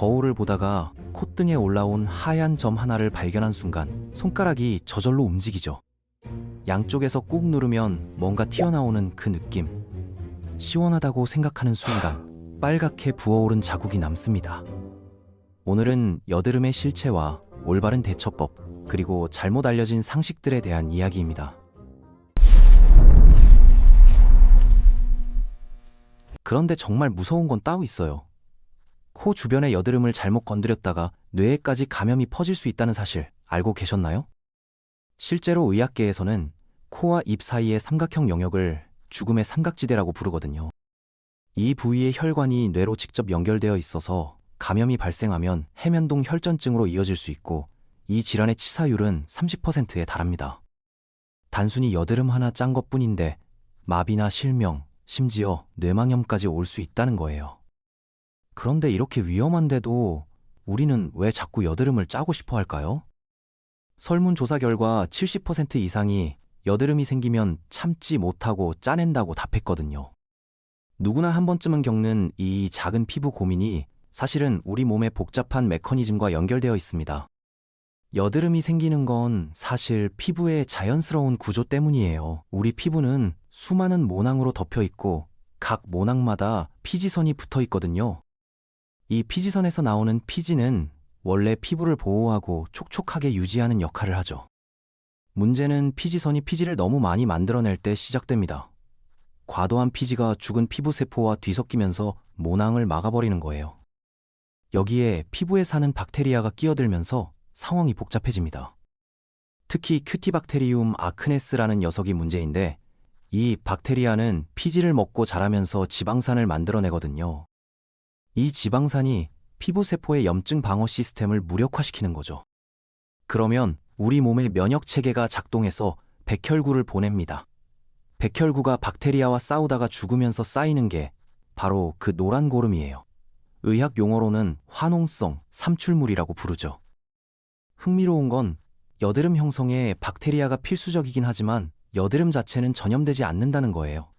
거울을 보다가 콧등에 올라온 하얀 점 하나를 발견한 순간 손가락이 저절로 움직이죠. 양쪽에서 꾹 누르면 뭔가 튀어나오는 그 느낌. 시원하다고 생각하는 순간 빨갛게 부어오른 자국이 남습니다. 오늘은 여드름의 실체와 올바른 대처법, 그리고 잘못 알려진 상식들에 대한 이야기입니다. 그런데 정말 무서운 건 따로 있어요. 코 주변의 여드름을 잘못 건드렸다가 뇌에까지 감염이 퍼질 수 있다는 사실 알고 계셨나요? 실제로 의학계에서는 코와 입 사이의 삼각형 영역을 죽음의 삼각지대라고 부르거든요. 이 부위의 혈관이 뇌로 직접 연결되어 있어서 감염이 발생하면 해면동 혈전증으로 이어질 수 있고, 이 질환의 치사율은 30%에 달합니다. 단순히 여드름 하나 짠 것뿐인데 마비나 실명, 심지어 뇌망염까지 올 수 있다는 거예요. 그런데 이렇게 위험한데도 우리는 왜 자꾸 여드름을 짜고 싶어 할까요? 설문조사 결과 70% 이상이 여드름이 생기면 참지 못하고 짜낸다고 답했거든요. 누구나 한 번쯤은 겪는 이 작은 피부 고민이 사실은 우리 몸의 복잡한 메커니즘과 연결되어 있습니다. 여드름이 생기는 건 사실 피부의 자연스러운 구조 때문이에요. 우리 피부는 수많은 모낭으로 덮여 있고 각 모낭마다 피지선이 붙어 있거든요. 이 피지선에서 나오는 피지는 원래 피부를 보호하고 촉촉하게 유지하는 역할을 하죠. 문제는 피지선이 피지를 너무 많이 만들어낼 때 시작됩니다. 과도한 피지가 죽은 피부세포와 뒤섞이면서 모낭을 막아버리는 거예요. 여기에 피부에 사는 박테리아가 끼어들면서 상황이 복잡해집니다. 특히 큐티박테리움 아크네스라는 녀석이 문제인데, 이 박테리아는 피지를 먹고 자라면서 지방산을 만들어내거든요. 이 지방산이 피부세포의 염증 방어 시스템을 무력화시키는 거죠. 그러면 우리 몸의 면역체계가 작동해서 백혈구를 보냅니다. 백혈구가 박테리아와 싸우다가 죽으면서 쌓이는 게 바로 그 노란 고름이에요. 의학 용어로는 화농성 삼출물이라고 부르죠. 흥미로운 건 여드름 형성에 박테리아가 필수적이긴 하지만 여드름 자체는 전염되지 않는다는 거예요.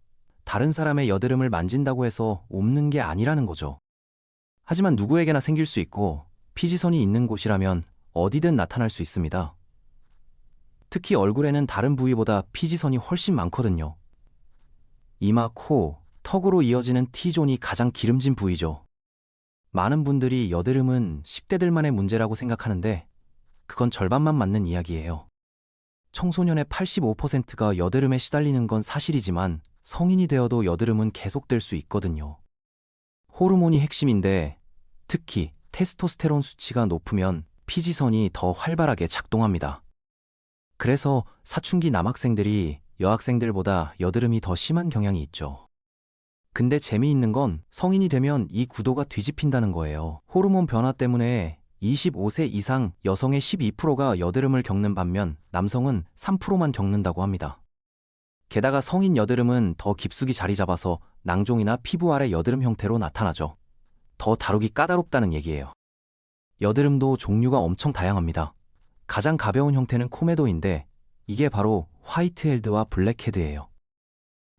다른 사람의 여드름을 만진다고 해서 옮는 게 아니라는 거죠. 하지만 누구에게나 생길 수 있고 피지선이 있는 곳이라면 어디든 나타날 수 있습니다. 특히 얼굴에는 다른 부위보다 피지선이 훨씬 많거든요. 이마, 코, 턱으로 이어지는 T존이 가장 기름진 부위죠. 많은 분들이 여드름은 10대들만의 문제라고 생각하는데 그건 절반만 맞는 이야기예요. 청소년의 85%가 여드름에 시달리는 건 사실이지만 성인이 되어도 여드름은 계속될 수 있거든요. 호르몬이 핵심인데 특히 테스토스테론 수치가 높으면 피지선이 더 활발하게 작동합니다. 그래서 사춘기 남학생들이 여학생들보다 여드름이 더 심한 경향이 있죠. 근데 재미있는 건 성인이 되면 이 구도가 뒤집힌다는 거예요. 호르몬 변화 때문에 25세 이상 여성의 12%가 여드름을 겪는 반면 남성은 3%만 겪는다고 합니다. 게다가 성인 여드름은 더 깊숙이 자리 잡아서 낭종이나 피부 아래 여드름 형태로 나타나죠. 더 다루기 까다롭다는 얘기예요. 여드름도 종류가 엄청 다양합니다. 가장 가벼운 형태는 코메도인데 이게 바로 화이트헤드와 블랙헤드예요.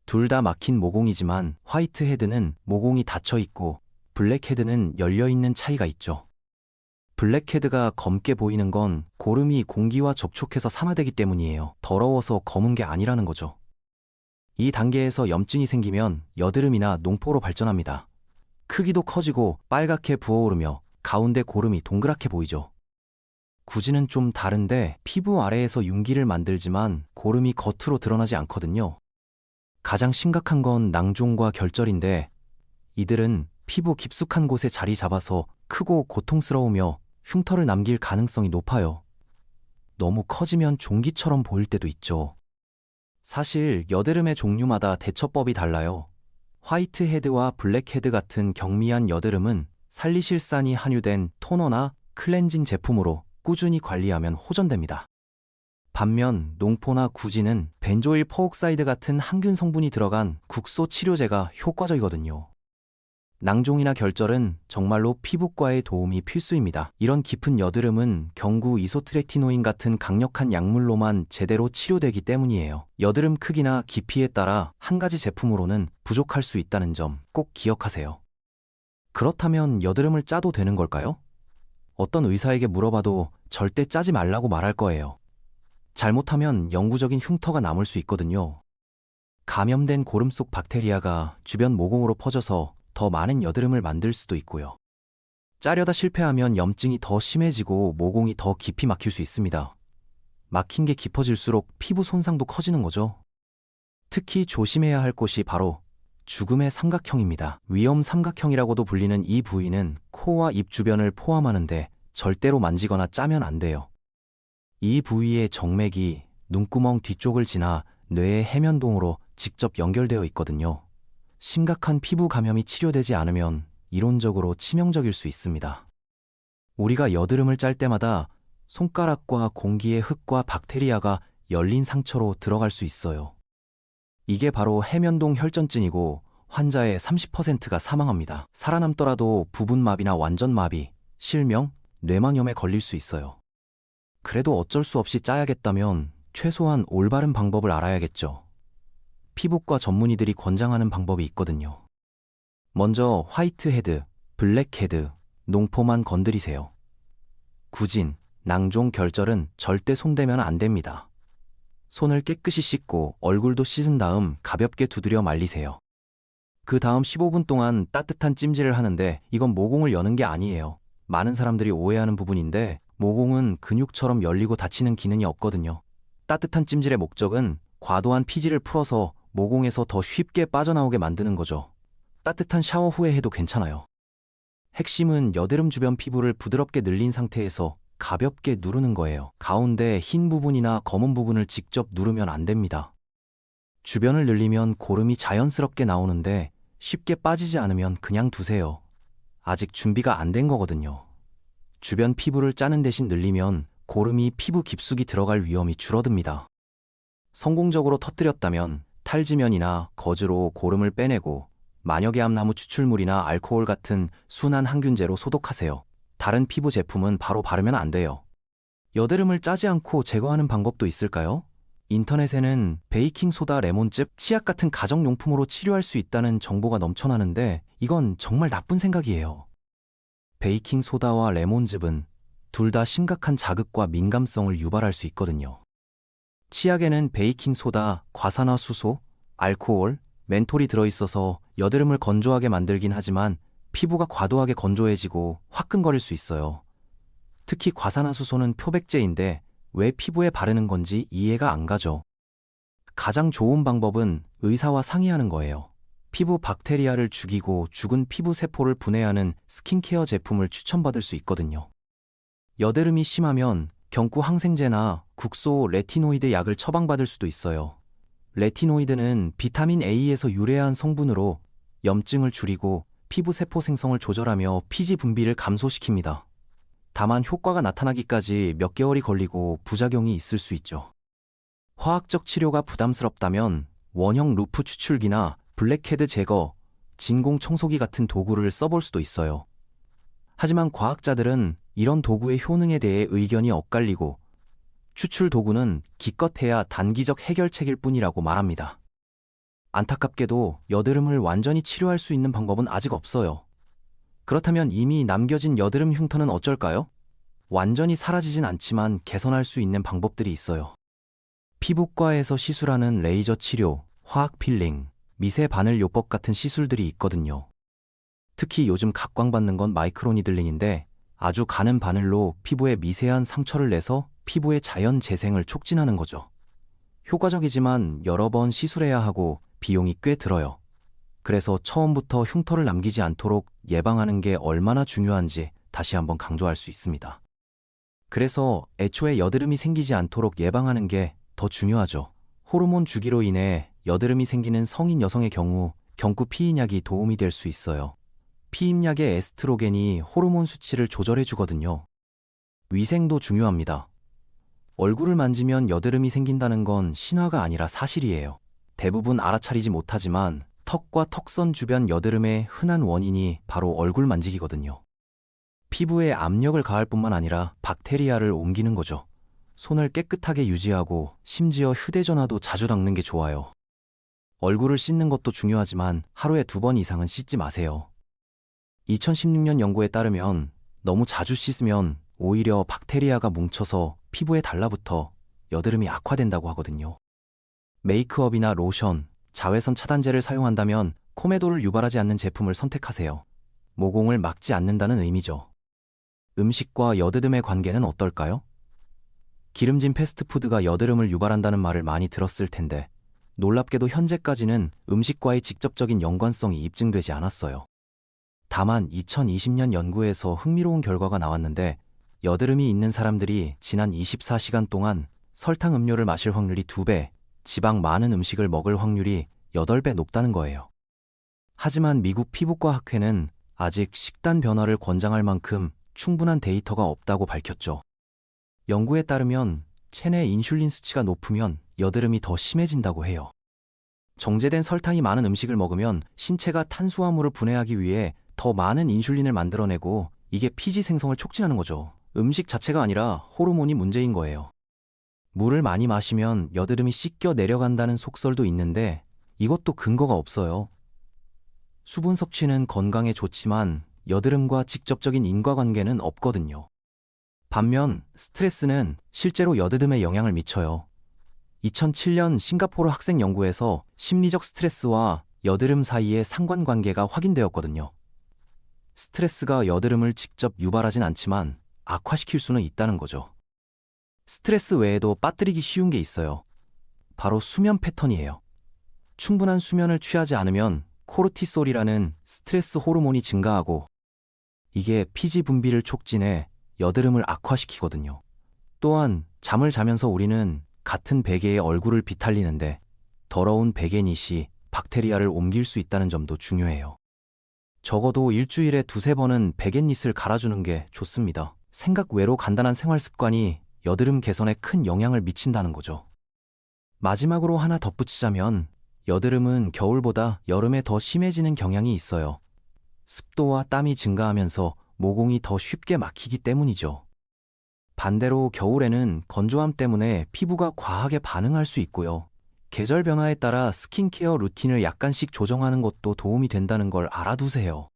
둘 다 막힌 모공이지만 화이트헤드는 모공이 닫혀 있고 블랙헤드는 열려 있는 차이가 있죠. 블랙헤드가 검게 보이는 건 고름이 공기와 접촉해서 산화되기 때문이에요. 더러워서 검은 게 아니라는 거죠. 이 단계에서 염증이 생기면 여드름이나 농포로 발전합니다. 크기도 커지고 빨갛게 부어오르며 가운데 고름이 동그랗게 보이죠. 구지는 좀 다른데 피부 아래에서 윤기를 만들지만 고름이 겉으로 드러나지 않거든요. 가장 심각한 건 낭종과 결절인데 이들은 피부 깊숙한 곳에 자리 잡아서 크고 고통스러우며 흉터를 남길 가능성이 높아요. 너무 커지면 종기처럼 보일 때도 있죠. 사실 여드름의 종류마다 대처법이 달라요. 화이트헤드와 블랙헤드 같은 경미한 여드름은 살리실산이 함유된 토너나 클렌징 제품으로 꾸준히 관리하면 호전됩니다. 반면 농포나 구지는 벤조일 퍼옥사이드 같은 항균 성분이 들어간 국소 치료제가 효과적이거든요. 낭종이나 결절은 정말로 피부과의 도움이 필수입니다. 이런 깊은 여드름은 경구 이소트레티노인 같은 강력한 약물로만 제대로 치료되기 때문이에요. 여드름 크기나 깊이에 따라 한 가지 제품으로는 부족할 수 있다는 점 꼭 기억하세요. 그렇다면 여드름을 짜도 되는 걸까요? 어떤 의사에게 물어봐도 절대 짜지 말라고 말할 거예요. 잘못하면 영구적인 흉터가 남을 수 있거든요. 감염된 고름 속 박테리아가 주변 모공으로 퍼져서 더 많은 여드름을 만들 수도 있고요. 짜려다 실패하면 염증이 더 심해지고 모공이 더 깊이 막힐 수 있습니다. 막힌 게 깊어질수록 피부 손상도 커지는 거죠. 특히 조심해야 할 곳이 바로 죽음의 삼각형입니다. 위험 삼각형이라고도 불리는 이 부위는 코와 입 주변을 포함하는데 절대로 만지거나 짜면 안 돼요. 이 부위의 정맥이 눈구멍 뒤쪽을 지나 뇌의 해면동으로 직접 연결되어 있거든요. 심각한 피부 감염이 치료되지 않으면 이론적으로 치명적일 수 있습니다. 우리가 여드름을 짤 때마다 손가락과 공기의 흙과 박테리아가 열린 상처로 들어갈 수 있어요. 이게 바로 해면동 혈전증이고 환자의 30%가 사망합니다. 살아남더라도 부분마비나 완전마비, 실명, 뇌망염에 걸릴 수 있어요. 그래도 어쩔 수 없이 짜야겠다면 최소한 올바른 방법을 알아야겠죠. 피부과 전문의들이 권장하는 방법이 있거든요. 먼저 화이트헤드, 블랙헤드, 농포만 건드리세요. 구진, 낭종, 결절은 절대 손대면 안 됩니다. 손을 깨끗이 씻고 얼굴도 씻은 다음 가볍게 두드려 말리세요. 그 다음 15분 동안 따뜻한 찜질을 하는데 이건 모공을 여는 게 아니에요. 많은 사람들이 오해하는 부분인데 모공은 근육처럼 열리고 닫히는 기능이 없거든요. 따뜻한 찜질의 목적은 과도한 피지를 풀어서 모공에서 더 쉽게 빠져나오게 만드는 거죠. 따뜻한 샤워 후에 해도 괜찮아요. 핵심은 여드름 주변 피부를 부드럽게 늘린 상태에서 가볍게 누르는 거예요. 가운데 흰 부분이나 검은 부분을 직접 누르면 안 됩니다. 주변을 늘리면 고름이 자연스럽게 나오는데 쉽게 빠지지 않으면 그냥 두세요. 아직 준비가 안 된 거거든요. 주변 피부를 짜는 대신 늘리면 고름이 피부 깊숙이 들어갈 위험이 줄어듭니다. 성공적으로 터뜨렸다면 탈지면이나 거즈로 고름을 빼내고 마녀계암나무 추출물이나 알코올 같은 순한 항균제로 소독하세요. 다른 피부 제품은 바로 바르면 안 돼요. 여드름을 짜지 않고 제거하는 방법도 있을까요? 인터넷에는 베이킹소다, 레몬즙, 치약 같은 가정용품으로 치료할 수 있다는 정보가 넘쳐나는데 이건 정말 나쁜 생각이에요. 베이킹소다와 레몬즙은 둘 다 심각한 자극과 민감성을 유발할 수 있거든요. 치약에는 베이킹소다, 과산화수소, 알코올, 멘톨이 들어있어서 여드름을 건조하게 만들긴 하지만 피부가 과도하게 건조해지고 화끈거릴 수 있어요. 특히 과산화수소는 표백제인데 왜 피부에 바르는 건지 이해가 안 가죠. 가장 좋은 방법은 의사와 상의하는 거예요. 피부 박테리아를 죽이고 죽은 피부 세포를 분해하는 스킨케어 제품을 추천받을 수 있거든요. 여드름이 심하면 경구 항생제나 국소 레티노이드 약을 처방받을 수도 있어요. 레티노이드는 비타민 A에서 유래한 성분으로 염증을 줄이고 피부 세포 생성을 조절하며 피지 분비를 감소시킵니다. 다만 효과가 나타나기까지 몇 개월이 걸리고 부작용이 있을 수 있죠. 화학적 치료가 부담스럽다면 원형 루프 추출기나 블랙헤드 제거, 진공 청소기 같은 도구를 써볼 수도 있어요. 하지만 과학자들은 이런 도구의 효능에 대해 의견이 엇갈리고 추출 도구는 기껏해야 단기적 해결책일 뿐이라고 말합니다. 안타깝게도 여드름을 완전히 치료할 수 있는 방법은 아직 없어요. 그렇다면 이미 남겨진 여드름 흉터는 어쩔까요? 완전히 사라지진 않지만 개선할 수 있는 방법들이 있어요. 피부과에서 시술하는 레이저 치료, 화학 필링, 미세 바늘 요법 같은 시술들이 있거든요. 특히 요즘 각광받는 건 마이크로니들링인데 아주 가는 바늘로 피부에 미세한 상처를 내서 피부의 자연 재생을 촉진하는 거죠. 효과적이지만 여러 번 시술해야 하고 비용이 꽤 들어요. 그래서 처음부터 흉터를 남기지 않도록 예방하는 게 얼마나 중요한지 다시 한번 강조할 수 있습니다. 그래서 애초에 여드름이 생기지 않도록 예방하는 게 더 중요하죠. 호르몬 주기로 인해 여드름이 생기는 성인 여성의 경우 경구 피임약이 도움이 될 수 있어요. 피임약의 에스트로겐이 호르몬 수치를 조절해 주거든요. 위생도 중요합니다. 얼굴을 만지면 여드름이 생긴다는 건 신화가 아니라 사실이에요. 대부분 알아차리지 못하지만 턱과 턱선 주변 여드름의 흔한 원인이 바로 얼굴 만지기거든요. 피부에 압력을 가할 뿐만 아니라 박테리아를 옮기는 거죠. 손을 깨끗하게 유지하고 심지어 휴대전화도 자주 닦는 게 좋아요. 얼굴을 씻는 것도 중요하지만 하루에 2번 이상은 씻지 마세요. 2016년 연구에 따르면 너무 자주 씻으면 오히려 박테리아가 뭉쳐서 피부에 달라붙어 여드름이 악화된다고 하거든요. 메이크업이나 로션, 자외선 차단제를 사용한다면 코메도를 유발하지 않는 제품을 선택하세요. 모공을 막지 않는다는 의미죠. 음식과 여드름의 관계는 어떨까요? 기름진 패스트푸드가 여드름을 유발한다는 말을 많이 들었을 텐데 놀랍게도 현재까지는 음식과의 직접적인 연관성이 입증되지 않았어요. 다만 2020년 연구에서 흥미로운 결과가 나왔는데 여드름이 있는 사람들이 지난 24시간 동안 설탕 음료를 마실 확률이 2배, 지방 많은 음식을 먹을 확률이 8배 높다는 거예요. 하지만 미국 피부과 학회는 아직 식단 변화를 권장할 만큼 충분한 데이터가 없다고 밝혔죠. 연구에 따르면 체내 인슐린 수치가 높으면 여드름이 더 심해진다고 해요. 정제된 설탕이 많은 음식을 먹으면 신체가 탄수화물을 분해하기 위해 더 많은 인슐린을 만들어내고 이게 피지 생성을 촉진하는 거죠. 음식 자체가 아니라 호르몬이 문제인 거예요. 물을 많이 마시면 여드름이 씻겨 내려간다는 속설도 있는데 이것도 근거가 없어요. 수분 섭취는 건강에 좋지만 여드름과 직접적인 인과관계는 없거든요. 반면 스트레스는 실제로 여드름에 영향을 미쳐요. 2007년 싱가포르 학생 연구에서 심리적 스트레스와 여드름 사이의 상관관계가 확인되었거든요. 스트레스가 여드름을 직접 유발하진 않지만 악화시킬 수는 있다는 거죠. 스트레스 외에도 빠뜨리기 쉬운 게 있어요. 바로 수면 패턴이에요. 충분한 수면을 취하지 않으면 코르티솔이라는 스트레스 호르몬이 증가하고 이게 피지 분비를 촉진해 여드름을 악화시키거든요. 또한 잠을 자면서 우리는 같은 베개에 얼굴을 비탈리는데 더러운 베개닛이 박테리아를 옮길 수 있다는 점도 중요해요. 적어도 일주일에 2~3번은 베갯닛을 갈아주는 게 좋습니다. 생각 외로 간단한 생활 습관이 여드름 개선에 큰 영향을 미친다는 거죠. 마지막으로 하나 덧붙이자면 여드름은 겨울보다 여름에 더 심해지는 경향이 있어요. 습도와 땀이 증가하면서 모공이 더 쉽게 막히기 때문이죠. 반대로 겨울에는 건조함 때문에 피부가 과하게 반응할 수 있고요. 계절 변화에 따라 스킨케어 루틴을 약간씩 조정하는 것도 도움이 된다는 걸 알아두세요.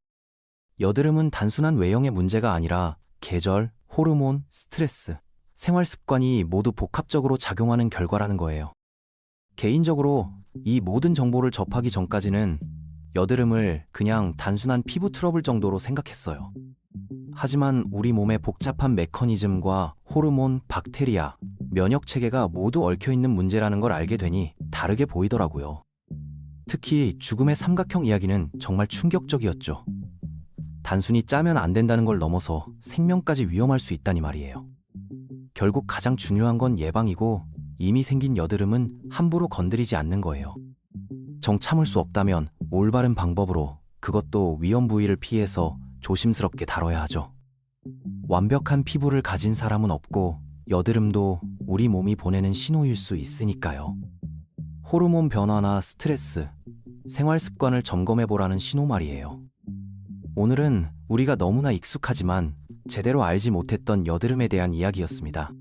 여드름은 단순한 외형의 문제가 아니라 계절, 호르몬, 스트레스, 생활 습관이 모두 복합적으로 작용하는 결과라는 거예요. 개인적으로 이 모든 정보를 접하기 전까지는 여드름을 그냥 단순한 피부 트러블 정도로 생각했어요. 하지만 우리 몸의 복잡한 메커니즘과 호르몬, 박테리아, 면역 체계가 모두 얽혀있는 문제라는 걸 알게 되니 다르게 보이더라고요. 특히 죽음의 삼각형 이야기는 정말 충격적이었죠. 단순히 짜면 안 된다는 걸 넘어서 생명까지 위험할 수 있다니 말이에요. 결국 가장 중요한 건 예방이고 이미 생긴 여드름은 함부로 건드리지 않는 거예요. 정 참을 수 없다면 올바른 방법으로, 그것도 위험 부위를 피해서 조심스럽게 다뤄야 하죠. 완벽한 피부를 가진 사람은 없고 여드름도 우리 몸이 보내는 신호일 수 있으니까요. 호르몬 변화나 스트레스, 생활 습관을 점검해보라는 신호 말이에요. 오늘은 우리가 너무나 익숙하지만 제대로 알지 못했던 여드름에 대한 이야기였습니다.